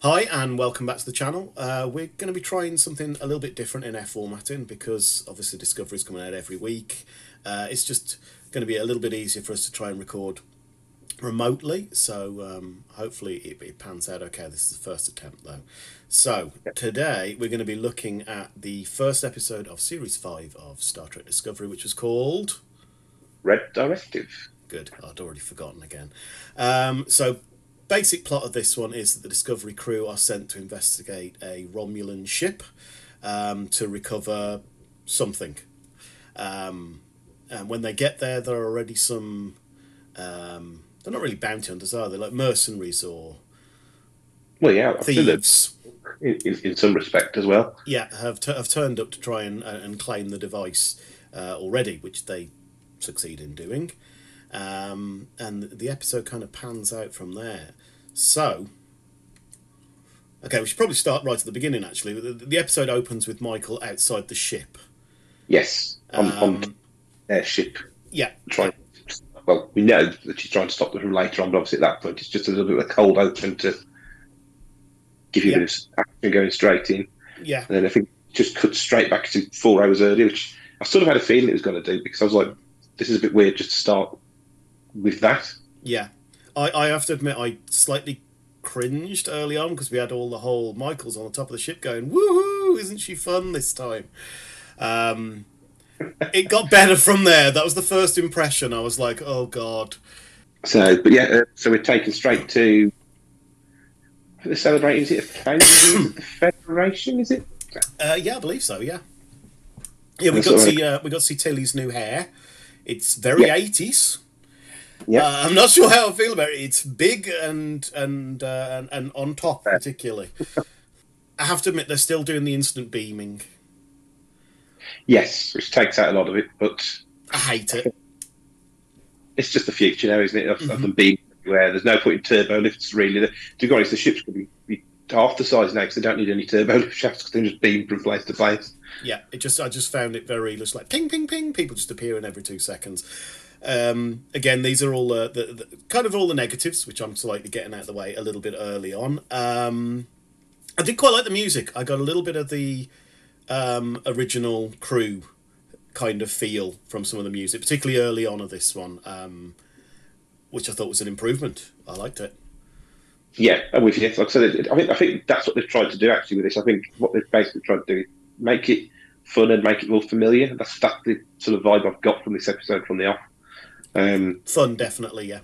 Hi and welcome back to the channel. We're going to be trying something a little bit different in our formatting because obviously Discovery's coming out every week. It's just going to be a little bit easier for us to try and record remotely, so hopefully it pans out okay. This is the first attempt though. So today we're going to be looking at the first episode of Series 5 of Star Trek Discovery, which was called... Red Directive. Good, I'd already forgotten again. So basic plot of this one is that the Discovery crew are sent to investigate a Romulan ship to recover something. And when they get there, there are already some... they're not really bounty hunters, are they? Like mercenaries or Well, yeah, thieves. in some respect as well. Yeah, have turned up to try and claim the device already, which they succeed in doing. And the episode kind of pans out from there. So, okay, we should probably start right at the beginning, actually. The episode opens with Michael outside the ship. Yes, on their ship. Yeah. Trying. Well, we know that she's trying to stop them from later on, but obviously at that point it's just a little bit of a cold open to give you a bit of action going straight in. Yeah. And then I think it just cut straight back to 4 hours earlier, which I sort of had a feeling it was going to do because I was like, this is a bit weird just to start with that. Yeah. I have to admit, I slightly cringed early on because we had all the whole Michael's on the top of the ship going, woohoo, isn't she fun this time? It got better from there. That was the first impression. I was like, oh, God. So, but yeah, so we're taken straight to the celebrating, is it a founding of the Federation, is it? Yeah, I believe so, yeah. Yeah, we got to see Tilly's new hair. It's very 80s. Yeah. I'm not sure how I feel about it. It's big and on top, particularly. I have to admit, they're still doing the instant beaming. Yes, which takes out a lot of it, but I hate it. It's just the future now, isn't it? Of them being everywhere. There's no point in turbo lifts, really. To be honest, the ships could be half the size now because they don't need any turbo lift shafts because they just beam from place to place. Yeah, I just found it very just like ping, ping, ping. People just appearing every 2 seconds. Again, these are all the kind of all the negatives, which I'm slightly getting out of the way a little bit early on. I did quite like the music. I got a little bit of the original crew kind of feel from some of the music, particularly early on of this one, which I thought was an improvement. I liked it. Yeah, I'm with you. Like I said, I think that's what they've tried to do actually with this. I think what they've basically tried to do is make it fun and make it more familiar. That's the sort of vibe I've got from this episode from the off. Fun, definitely, yeah.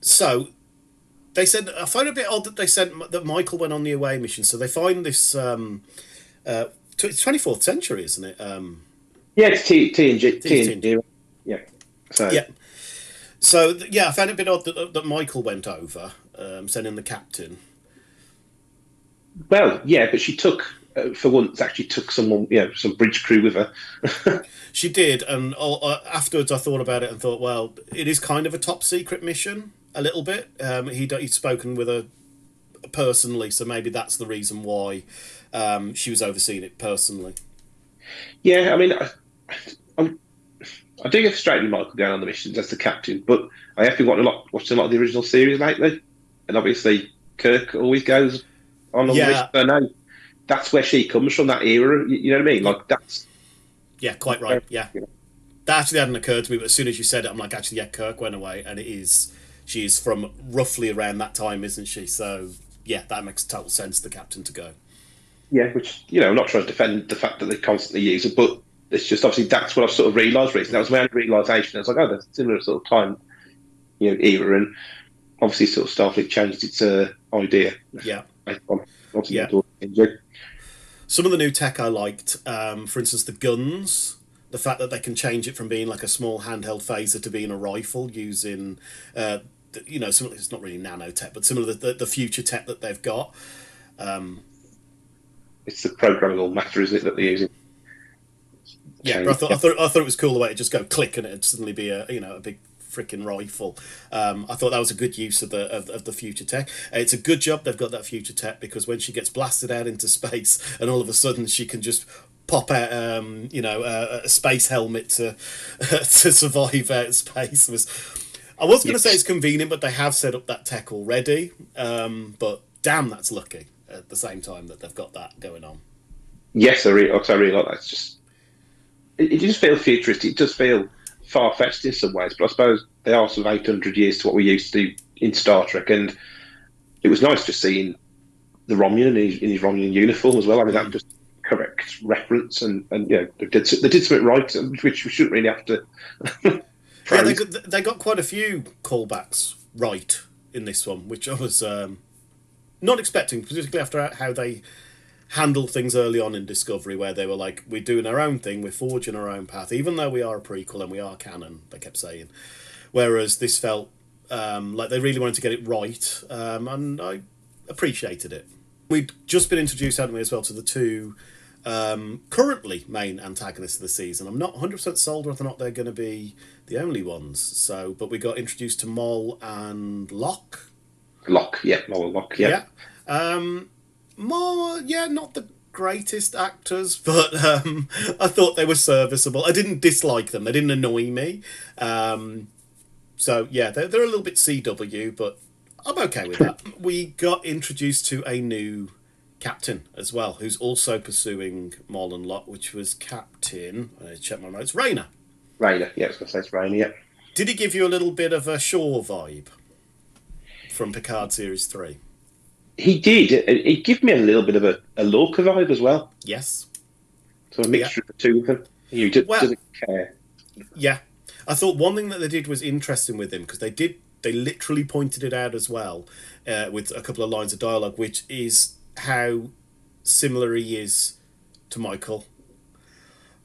So they said, I find it a bit odd that they said that Michael went on the away mission. So they find this. It's 24th century, isn't it? Yeah, it's TNG. Yeah. So yeah. So yeah, I found it a bit odd that Michael went over, sending the captain. Well, yeah, but she took. For once, actually took someone, some bridge crew with her. She did, and afterwards I thought about it and thought, well, it is kind of a top secret mission, a little bit. He'd spoken with her personally, so maybe that's the reason why she was overseeing it personally. Yeah, I mean, I do get frustrated with Michael going on the missions as the captain, but I have been watching a lot of the original series lately, and obviously Kirk always goes on the mission. I know that's where she comes from, that era. You know what I mean? Like that's. Yeah, quite right. Yeah, that actually hadn't occurred to me, but as soon as you said it, I'm like, actually, yeah, Kirk went away, and she is from roughly around that time, isn't she? So yeah, that makes total sense. The captain to go. Yeah, which I'm not trying to defend the fact that they constantly use it, but it's just obviously that's what I've sort of realised recently. That was my own realisation. I was like, oh, that's a similar sort of time, era, and obviously sort of Starfleet changed its idea. Yeah. Yeah. Some of the new tech I liked, for instance, the guns, the fact that they can change it from being like a small handheld phaser to being a rifle using, some it's not really nanotech, but some of the future tech that they've got. It's the programmable matter, isn't it, that they're using? Yeah, but I thought it was cool the way it just go click and it'd suddenly be a big freaking rifle. I thought that was a good use of the future tech. It's a good job they've got that future tech because when she gets blasted out into space and all of a sudden she can just pop out a space helmet to to survive out space I was going to say it's convenient, but they have set up that tech already. But damn, that's lucky. at the same time that they've got that going on. Yes, I really like that. It's just it just feels futuristic. It does feel far fetched in some ways, but I suppose they are sort of 800 years to what we used to do in Star Trek, and it was nice just seeing the Romulan in his Romulan uniform as well. I mean, that just correct reference, and they did something right, which we shouldn't really have to Yeah, praise. they got quite a few callbacks right in this one, which I was not expecting, particularly after how they handled things early on in Discovery, where they were like, we're doing our own thing, we're forging our own path, even though we are a prequel and we are canon, they kept saying. Whereas this felt like they really wanted to get it right, and I appreciated it. We'd just been introduced, hadn't we, as well, to the two currently main antagonists of the season. I'm not 100% sold whether or not they're going to be the only ones. So, but we got introduced to Moll and Locke. Locke, yeah. Yeah. More, yeah, not the greatest actors, but I thought they were serviceable. I didn't dislike them. They didn't annoy me. So, yeah, they're a little bit CW, but I'm okay with that. We got introduced to a new captain as well, who's also pursuing Moll and Locke, which was Captain, I check my notes, Rayner. Rainer, yeah, I was going to say it's Rainer, yeah. Did he give you a little bit of a Shaw vibe from Picard Series 3? He did. It gave me a little bit of a Lorca vibe as well. Yes. So a mixture of the two of them. He Well, doesn't care. yeah. I thought one thing that they did was interesting with him, because they literally pointed it out as well, with a couple of lines of dialogue, which is how similar he is to Michael,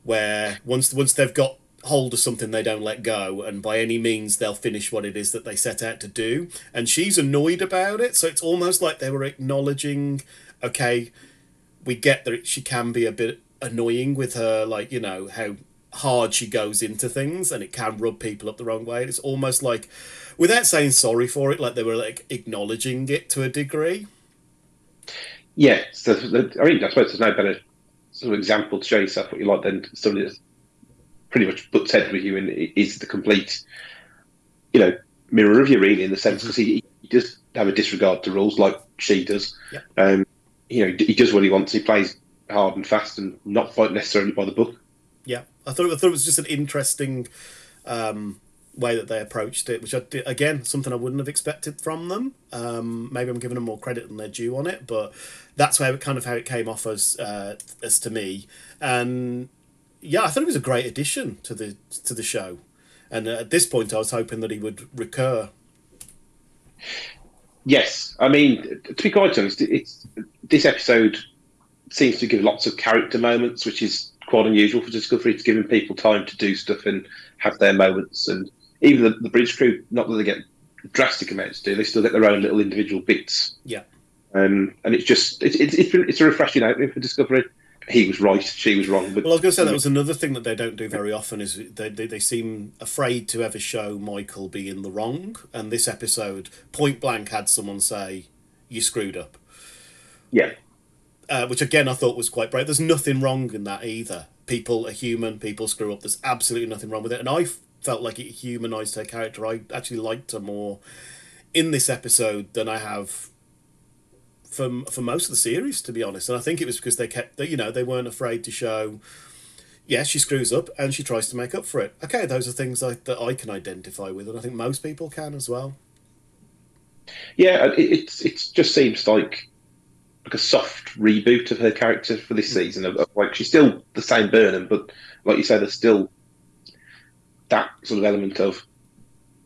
where once they've got hold of something, they don't let go, and by any means they'll finish what it is that they set out to do. And she's annoyed about it, so it's almost like they were acknowledging, okay, we get that she can be a bit annoying with her, like, how hard she goes into things, and it can rub people up the wrong way. It's almost like, without saying sorry for it, like they were like acknowledging it to a degree. Yeah, so I mean, I suppose there's no better sort of example to show yourself what you like than somebody that's pretty much butts head with you and is the complete, mirror of you, really, in the sense, because he does have a disregard to rules like she does. Yeah. He does what he wants. He plays hard and fast and not fight necessarily by the book. Yeah, I thought it was just an interesting way that they approached it, which again, something I wouldn't have expected from them. Maybe I'm giving them more credit than they're due on it, but that's how it came off as to me. And yeah, I thought it was a great addition to the show. And at this point, I was hoping that he would recur. Yes, I mean, to be quite honest, this episode seems to give lots of character moments, which is quite unusual for Discovery. It's giving people time to do stuff and have their moments, and even the bridge crew, not that they get drastic amounts to do, they still get their own little individual bits. Yeah. And it's just it's a refreshing opening for Discovery. He was right, she was wrong. But, well, I was going to say that was another thing that they don't do very often, is they seem afraid to ever show Michael be in the wrong. And this episode, point blank, had someone say, "You screwed up." Yeah. Which again I thought was quite brave. There's nothing wrong in that either. People are human. People screw up. There's absolutely nothing wrong with it. And I felt like it humanised her character. I actually liked her more in this episode than I have for most of the series, to be honest. And I think it was because they weren't afraid to show, yeah, she screws up and she tries to make up for it. Okay, those are things that I can identify with, and I think most people can as well. Yeah, it just seems like a soft reboot of her character for this season. Of like, she's still the same Burnham, but like you say, there's still that sort of element of,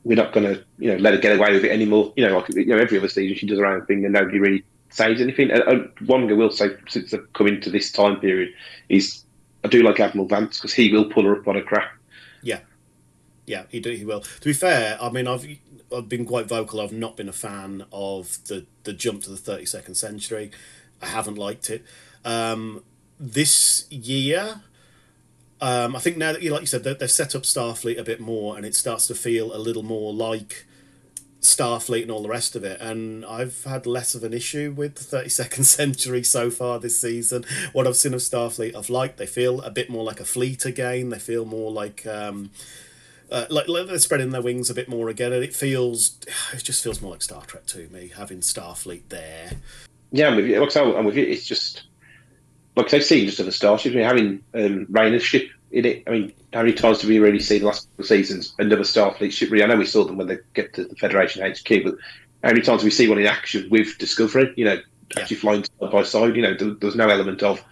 we're not going to let her get away with it anymore. Every other season she does her own thing and nobody really says anything. And one thing I will say, since they've come into this time period, is I do like Admiral Vance, because he will pull her up on her crap. Yeah, he will. To be fair, I mean, I've been quite vocal. I've not been a fan of the jump to the 32nd century. I haven't liked it. This year, I think now that, like you said, they've set up Starfleet a bit more, and it starts to feel a little more like Starfleet and all the rest of it. And I've had less of an issue with the 32nd century so far this season. What I've seen of Starfleet, I've liked. They feel a bit more like a fleet again. They feel more like they're spreading their wings a bit more again, and it just feels more like Star Trek to me, having Starfleet there. Yeah, I'm with you. Like I say, I'm with you. It's just like they've seen just other starships. I mean, having Rayner's ship in it. I mean, how many times have we really seen the last couple of seasons another Starfleet ship? I know we saw them when they get to the Federation HQ, but how many times do we see one in action with Discovery? Yeah. Actually flying side by side. There's no element of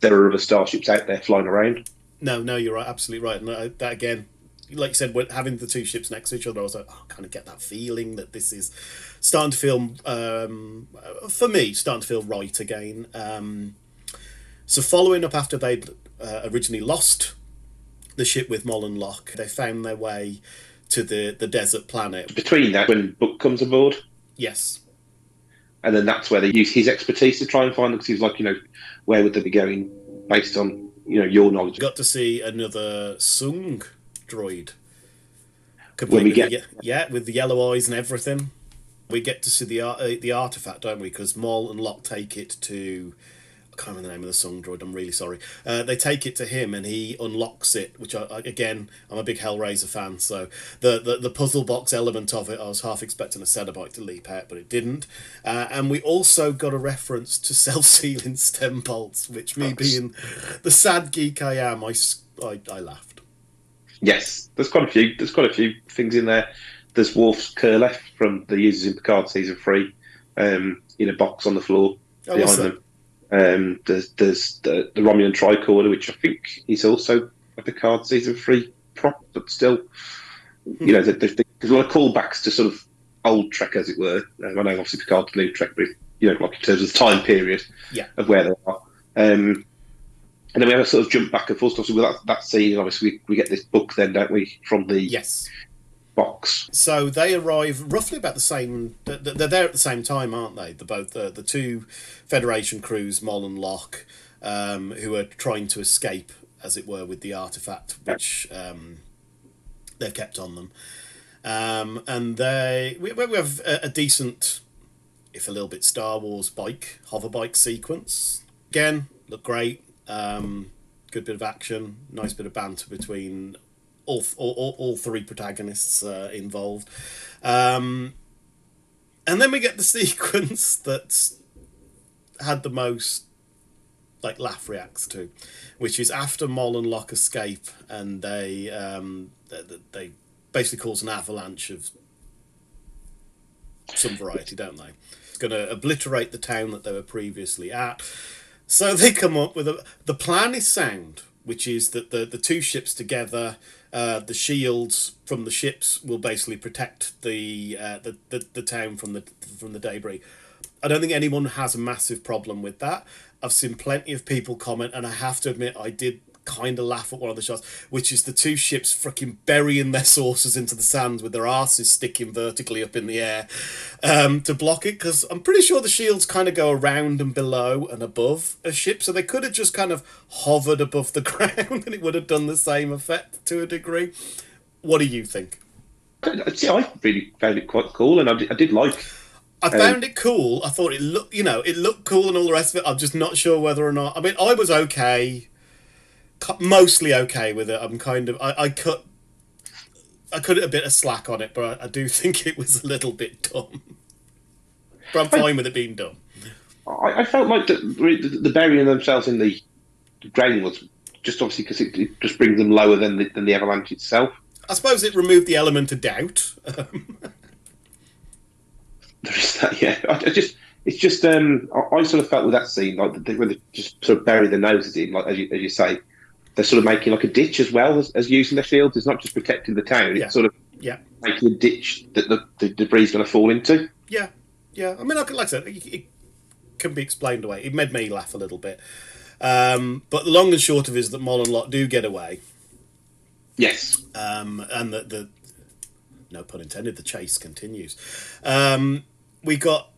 there are other starships out there flying around. No, you're right, absolutely right. And that again, like you said, having the two ships next to each other, I was like, oh, I kind of get that feeling that this is starting to feel, for me, starting to feel right again. So following up after they'd originally lost the ship with Mullen Locke, they found their way to the desert planet. Between that, when Book comes aboard, Yes. and then that's where they use his expertise to try and find them, because he's like, where would they be going based on your knowledge? Got to see another Sung droid, When complete we with get with the yellow eyes and everything. We get to see the artifact, don't we? Because Maul and Locke take it to, I can't remember the name of the Sung droid. I'm really sorry. They take it to him, and he unlocks it. Which again, I'm a big Hellraiser fan, so the puzzle box element of it, I was half expecting a Cenobite to leap out, but it didn't. And we also got a reference to self-sealing stem bolts, which me being the sad geek I am, I laughed. Yes, there's quite a few. There's quite a few things in there. There's Worf's Kurleff from the Users in Picard season 3, in a box on the floor behind them. There's the Romulan tricorder, which I think is also a Picard season 3 prop, but still, there's a lot of callbacks to sort of old Trek, as it were. I know obviously Picard's new Trek, but like in terms of the time period of where they are. And then we have a sort of jump back and forth. Obviously, with that scene, obviously we get this book then, don't we, from the box. So they arrive roughly about the same. They're there at the same time, aren't they? Both the two Federation crews, Moll and Locke, who are trying to escape, as it were, with the artifact which they've kept on them. And we have a decent, if a little bit Star Wars hover bike sequence. Again, look great. Good bit of action, nice bit of banter between all three protagonists involved. And then we get the sequence that had the most laugh reacts to, which is after Moll and Locke escape, and they basically cause an avalanche of some variety, don't they? It's going to obliterate the town that they were previously at. So they come up with the plan is sound, which is that the two ships together, the shields from the ships will basically protect the town from the debris. I don't think anyone has a massive problem with that. I've seen plenty of people comment, and I have to admit I did kind of laugh at one of the shots, which is the two ships freaking burying their saucers into the sand with their arses sticking vertically up in the air to block it, because I'm pretty sure the shields kind of go around and below and above a ship, so they could have just kind of hovered above the ground and it would have done the same effect to a degree. What do you think? See, I really found it quite cool, and I did like. I found it cool. I thought it looked cool and all the rest of it. I'm just not sure whether or not. I mean, I was okay. Mostly okay with it. I'm kind of I cut it a bit of slack on it, but I do think it was a little bit dumb. But I'm fine with it being dumb. I felt like the burying themselves in the ground was just obviously because it just brings them lower than the avalanche itself. I suppose it removed the element of doubt. There is that, yeah. It's just I sort of felt with that scene when they just sort of bury their noses in, like as you say. They're sort of making like a ditch as well as using their shields. It's not just protecting the town. It's sort of making a ditch that the debris is going to fall into. Yeah. I mean, like I said, it can be explained away. It made me laugh a little bit. But the long and short of it is that Moll and Locke do get away. Yes. And the no pun intended, the chase continues. We got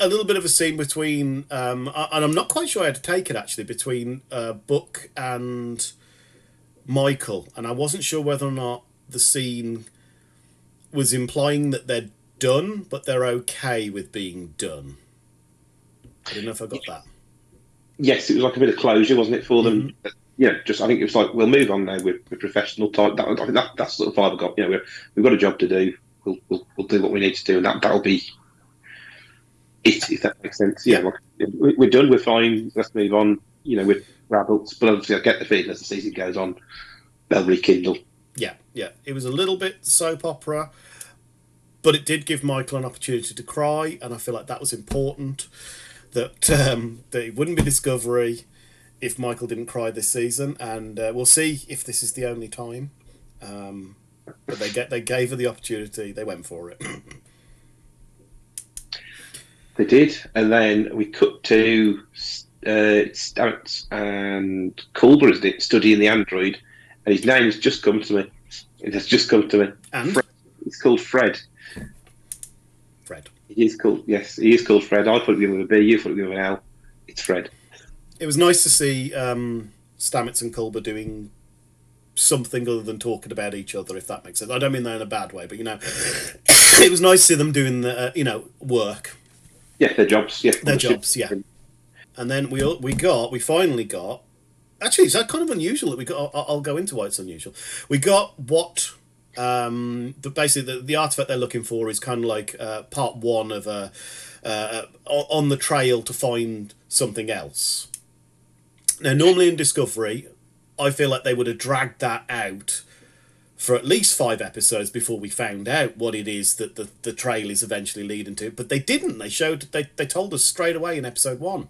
a little bit of a scene between, and I'm not quite sure how to take it actually, between Book and Michael, and I wasn't sure whether or not the scene was implying that they're done, but they're okay with being done. I don't know if I got that. Yes, it was like a bit of closure, wasn't it, for them? Mm-hmm. I think it was like, we'll move on now. We're professional type. I think that's sort of vibe I got. We've got a job to do. We'll do what we need to do, and that'll be it, if that makes sense. Yeah. Like, we're done, we're fine, let's move on. We're rabbled, but obviously I get the feeling as the season goes on, they'll rekindle. Yeah, yeah. It was a little bit soap opera, but it did give Michael an opportunity to cry, and I feel like that was important. That it wouldn't be Discovery if Michael didn't cry this season, and we'll see if this is the only time. But they gave her the opportunity. They went for it. They did, and then we cut to Stamets and Culber, isn't it, studying the android, and his name has just come to me. It has just come to me. And Fred. It's called Fred. Fred. He is called, yes, he is called Fred. I put it with a B, you put it with an L. It's Fred. It was nice to see Stamets and Culber doing something other than talking about each other, if that makes sense. I don't mean that in a bad way, but it was nice to see them doing the work. Yeah, their jobs. Yeah, their jobs. Yeah, and then we finally got. Actually, it's kind of unusual that we got. I'll go into why it's unusual. We got what basically the artifact they're looking for is kind of like part one of a on the trail to find something else. Now, normally in Discovery, I feel like they would have dragged that out for at least 5 episodes before we found out what it is that the trail is eventually leading to. But they didn't. They told us straight away in episode 1.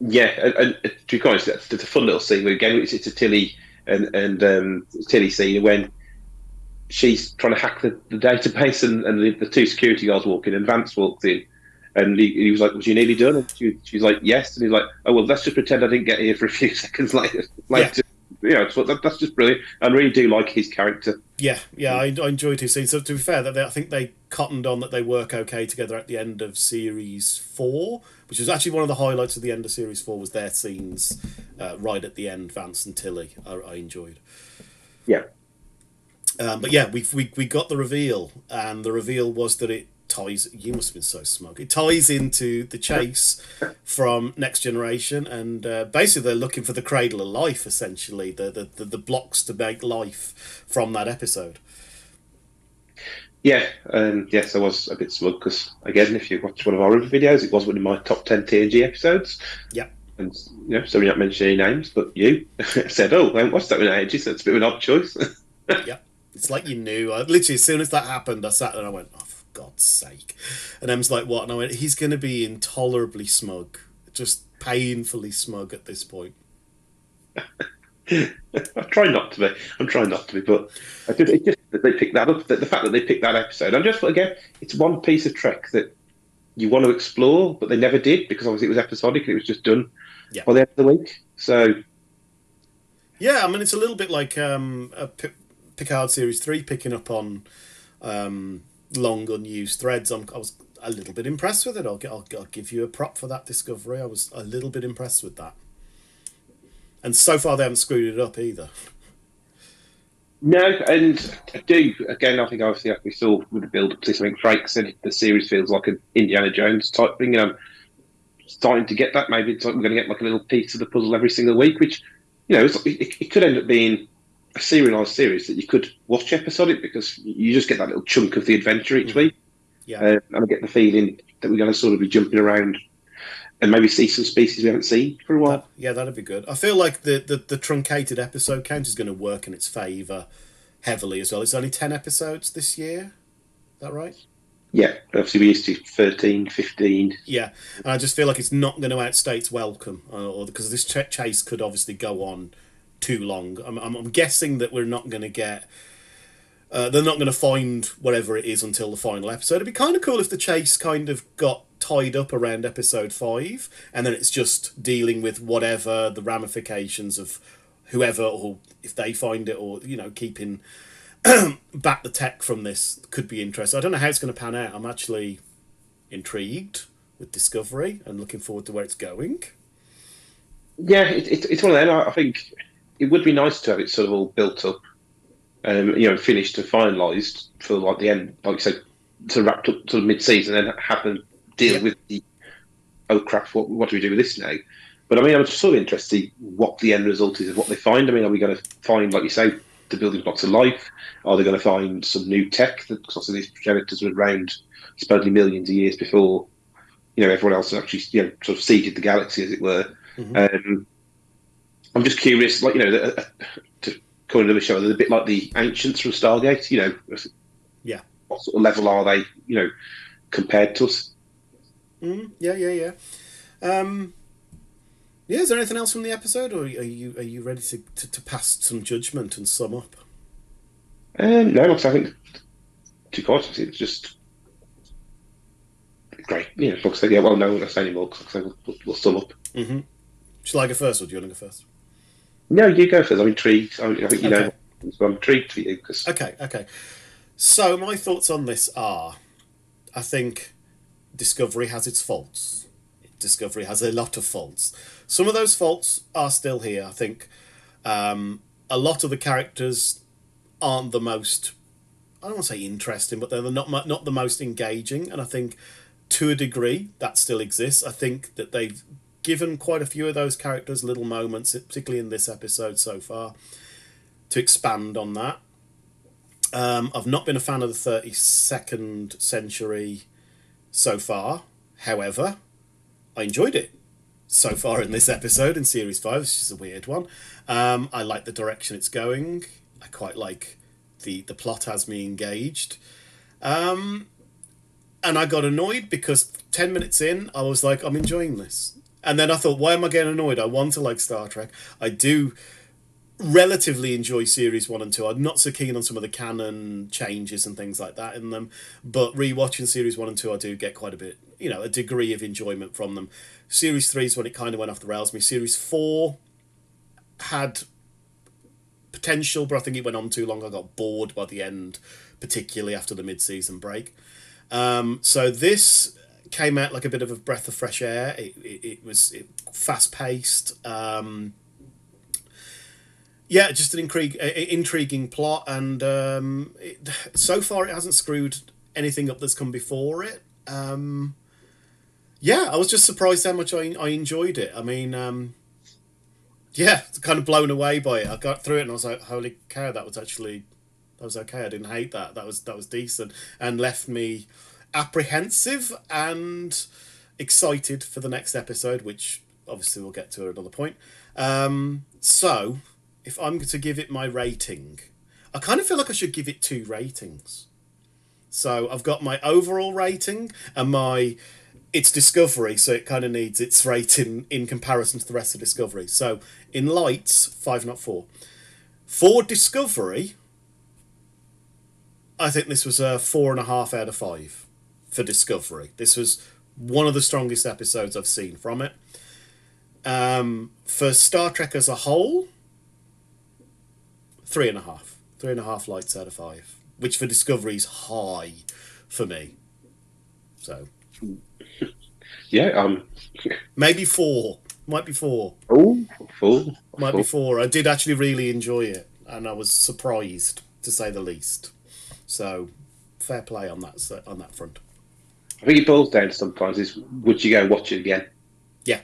Yeah, and to be honest, it's a fun little scene. Again, it's a Tilly and Tilly scene when she's trying to hack the database, and the 2 security guards walk in, and Vance walks in, and he was like, "Was you nearly done?" And she's like, "Yes," and he's like, "Oh well, let's just pretend I didn't get here for a few seconds later." That's just brilliant. I really do like his character. Yeah, I enjoyed his scene. So to be fair, I think they cottoned on that they work okay together at the end of series 4, which was actually one of the highlights of the end of series 4 was their scenes right at the end. Vance and Tilly, I enjoyed. Yeah. But yeah, we got the reveal, and the reveal was that it ties. You must have been so smug. It ties into the chase from Next Generation, and basically they're looking for the cradle of life, essentially the blocks to make life from that episode. Yeah, yes, I was a bit smug because again, if you watch one of our other videos, it was one of my top 10 TNG episodes. Yeah. And so we're not mentioning any names, but you said, "Oh, I haven't watched that in ages." So it's a bit of an odd choice. Yeah, it's like you knew. Literally, as soon as that happened, I sat there and I went, "Oh, for God's sake!" And Em's like, "What?" And I went, "He's going to be intolerably smug, just painfully smug at this point." I'm trying not to be, but it's just that they picked that up. The fact that they picked that episode, and just again, it's one piece of Trek that you want to explore, but they never did because obviously it was episodic and it was just done by the end of the week. So, yeah, I mean, it's a little bit like Picard Series 3 picking up on long unused threads. I was a little bit impressed with it. I'll give you a prop for that discovery. I was a little bit impressed with that. And so far, they haven't screwed it up either. No, and I do. Again, I think obviously like we saw with the build up to this, I think Frank said the series feels like an Indiana Jones type thing, and I'm starting to get that. Maybe it's like we're going to get like a little piece of the puzzle every single week, which, it could end up being a serialized series that you could watch episodic because you just get that little chunk of the adventure each week. Yeah. And I get the feeling that we're going to sort of be jumping around and maybe see some species we haven't seen for a while. That'd be good. I feel like the truncated episode count is going to work in its favour heavily as well. It's only 10 episodes this year. Is that right? Yeah, obviously we used to 13, 15. Yeah, and I just feel like it's not going to outstay its welcome, or because this chase could obviously go on too long. I'm guessing that we're not going to get. They're not going to find whatever it is until the final episode. It'd be kind of cool if the chase kind of got tied up around episode 5, and then it's just dealing with whatever the ramifications of whoever, or if they find it, or keeping back the tech from this could be interesting. I don't know how it's going to pan out. I'm actually intrigued with Discovery and looking forward to where it's going. Yeah, it's one of them. I think it would be nice to have it sort of all built up, finished and finalised for like the end, like you said, to wrapped up to mid-season, and have them deal with the crap, what do we do with this now? But I mean, I'm just sort of interested to see what the end result is of what they find. I mean, are we going to find, like you say, the building blocks of life? Are they going to find some new tech? Because obviously these progenitors were around supposedly millions of years before, everyone else has actually sort of seeded the galaxy, as it were. Hmm. Um, I'm just curious, like to call another show, they're a bit like the ancients from Stargate. Yeah. What sort of level are they? Compared to us. Yeah, yeah, yeah. Um, yeah, is there anything else from the episode, or are you ready to pass some judgment and sum up? No, like I think too cautious. It's just great. Like I said, yeah. Well, no, I won't say anymore because like I said, we'll sum up. Mm-hmm. Shall I go first, or do you want to go first? No, you go first. I'm intrigued. I think Okay, so I'm intrigued for you because okay. So my thoughts on this are: I think Discovery has its faults. Discovery has a lot of faults. Some of those faults are still here. I think a lot of the characters aren't the most. I don't want to say interesting, but they're not the most engaging. And I think to a degree that still exists. I think that they've given quite a few of those characters little moments, particularly in this episode so far, to expand on that. I've not been a fan of the 32nd century so far. However, I enjoyed it so far in this episode in series 5. It's just a weird one. I like the direction it's going. I quite like the plot has me engaged. And I got annoyed because 10 minutes in, I was like, I'm enjoying this. And then I thought, why am I getting annoyed? I want to like Star Trek. I do relatively enjoy series 1 and 2. I'm not so keen on some of the canon changes and things like that in them. But rewatching series 1 and 2, I do get quite a bit, a degree of enjoyment from them. Series 3 is when it kind of went off the rails. Me, series 4 had potential, but I think it went on too long. I got bored by the end, particularly after the mid-season break. So this came out like a bit of a breath of fresh air. It was fast paced. Yeah, just an intriguing plot, and so far it hasn't screwed anything up that's come before it. Yeah, I was just surprised how much I enjoyed it. I mean, yeah, kind of blown away by it. I got through it and I was like, holy cow, that was okay. I didn't hate that. That was decent, and left me apprehensive and excited for the next episode, which obviously we'll get to at another point. So, if I'm to give it my rating, I kind of feel like I should give it 2 ratings. So I've got my overall rating and my it's Discovery, so it kind of needs its rating in comparison to the rest of Discovery. So in lights, 5, not 4. For Discovery, I think this was a 4.5 out of 5 for Discovery. This was one of the strongest episodes I've seen from it. For Star Trek as a whole, 3.5. 3.5 lights out of 5, which for Discovery is high for me. So yeah, maybe 4. Might be 4. oh, full, Might be full. 4. I did actually really enjoy it, and I was surprised to say the least. So fair play on that front. I think it boils down to sometimes is would you go watch it again? Yeah.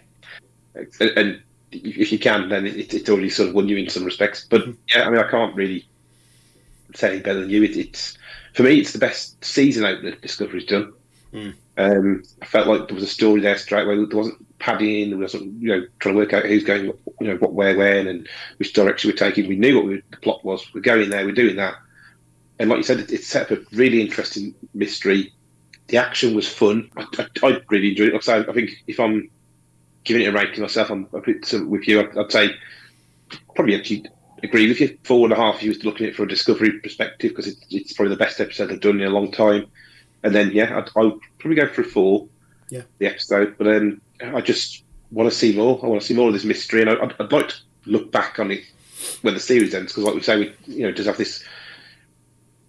And if you can, then it's already sort of won you in some respects. But yeah, I mean, I can't really say any better than you. It's for me, it's the best season opener Discovery's done. Mm. I felt like there was a story there straight away. There wasn't padding. There wasn't, trying to work out who's going, what, where, when, and which direction we're taking. We knew what the plot was. We're going there. We're doing that. And like you said, it set up a really interesting mystery. The action was fun. I really enjoyed it. I think if I'm giving it a rating myself, I'm a bit with you. I'd say probably actually agree with you. 4.5 if you was looking at it from a Discovery perspective because it's probably the best episode I've done in a long time. And then yeah, I'd probably go for a 4. Yeah. The episode, but I just want to see more. I want to see more of this mystery, and I'd like to look back on it when the series ends because, like we say, we just have this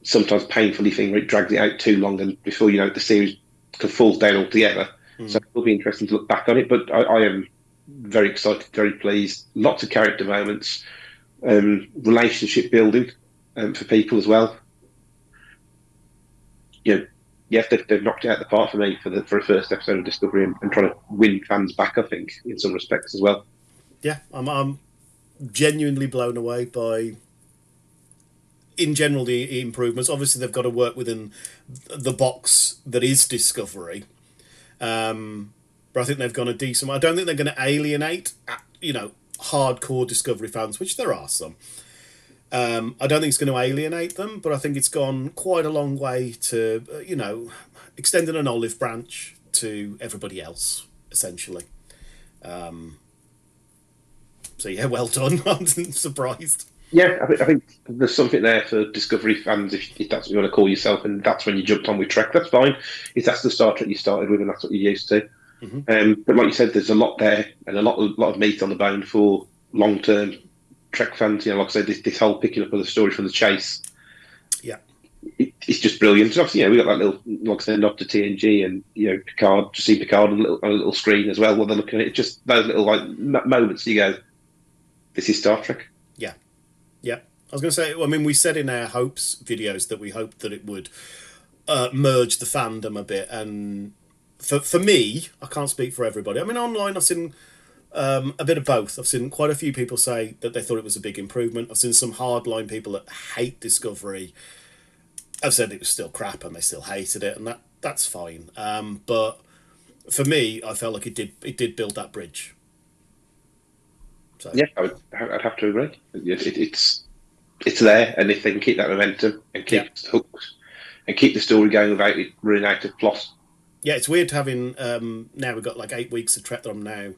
sometimes painfully thing where it drags it out too long, and before the series can fall down altogether. So it'll be interesting to look back on it. But I am very excited, very pleased. Lots of character moments, relationship building for people as well. Yeah, they've knocked it out of the park for me for a first episode of Discovery and trying to win fans back, I think, in some respects as well. Yeah, I'm genuinely blown away by, in general, the improvements. Obviously, they've got to work within the box that is Discovery. but I think they've gone a decent way. I don't think they're going to alienate, hardcore Discovery fans, which there are some. I don't think it's going to alienate them, but I think it's gone quite a long way to, extending an olive branch to everybody else, essentially. So yeah, well done. I'm surprised. Yeah, I think there's something there for Discovery fans, if that's what you want to call yourself, and that's when you jumped on with Trek. That's fine. If that's the Star Trek you started with, and that's what you're used to. But like you said, there's a lot there, and a lot of meat on the bone for long-term Trek fans. Like I said, this whole picking up of the story from the chase, Yeah. it's just brilliant. And obviously, we got that little, like I said, nod to TNG, and Picard, to see Picard on a little screen as well. While they're looking at it, just those little moments. You go, this is Star Trek. Yeah. Yeah. I was going to say, I mean, we said in our hopes videos that we hoped that it would merge the fandom a bit. And for me, I can't speak for everybody. I mean, online I've seen a bit of both. I've seen quite a few people say that they thought it was a big improvement. I've seen some hardline people that hate Discovery. I've said it was still crap and they still hated it, and that's fine. But for me, I felt like it did build that bridge. So. Yeah, I'd have to agree. It's there, and if they can keep that momentum and keep hooks and keep the story going without it running out of plot. Yeah, it's weird having now we've got like 8 weeks of Trek that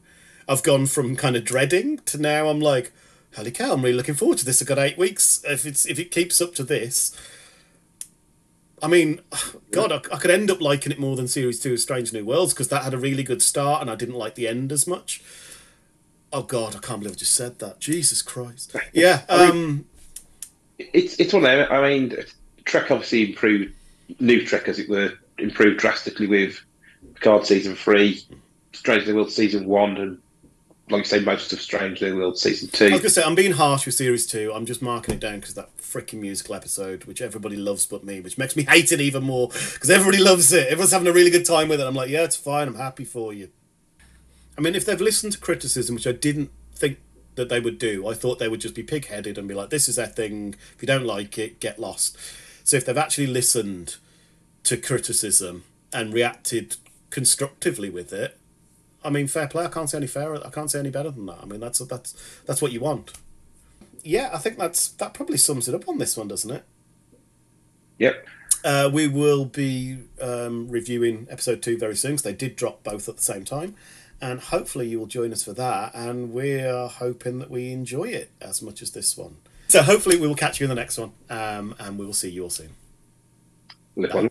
I've gone from kind of dreading to now I'm like, holy cow, I'm really looking forward to this. I've got 8 weeks. If it keeps up to this, I mean, God, I could end up liking it more than Series 2 of Strange New Worlds, because that had a really good start and I didn't like the end as much. Oh God, I can't believe I just said that. Jesus Christ. Yeah. It's one there. I mean, Trek obviously improved, new Trek as it were, improved drastically with Picard Season 3, Strange New World Season 1, and like I say, most of Strange New World Season 2. I was going to say, I'm being harsh with Series 2. I'm just marking it down because that freaking musical episode, which everybody loves but me, which makes me hate it even more because everybody loves it. Everyone's having a really good time with it. I'm like, yeah, it's fine. I'm happy for you. I mean, if they've listened to criticism, which I didn't think that they would do, I thought they would just be pig-headed and be like, this is their thing. If you don't like it, get lost. So if they've actually listened to criticism and reacted constructively with it, I mean, fair play. I can't say any fairer. I can't say any better than that. I mean, that's what you want. Yeah, I think that probably sums it up on this one, doesn't it? Yep. We will be reviewing episode 2 very soon, because they did drop both at the same time. And hopefully you will join us for that. And we're hoping that we enjoy it as much as this one. So hopefully we will catch you in the next one. And we will see you all soon. Bye.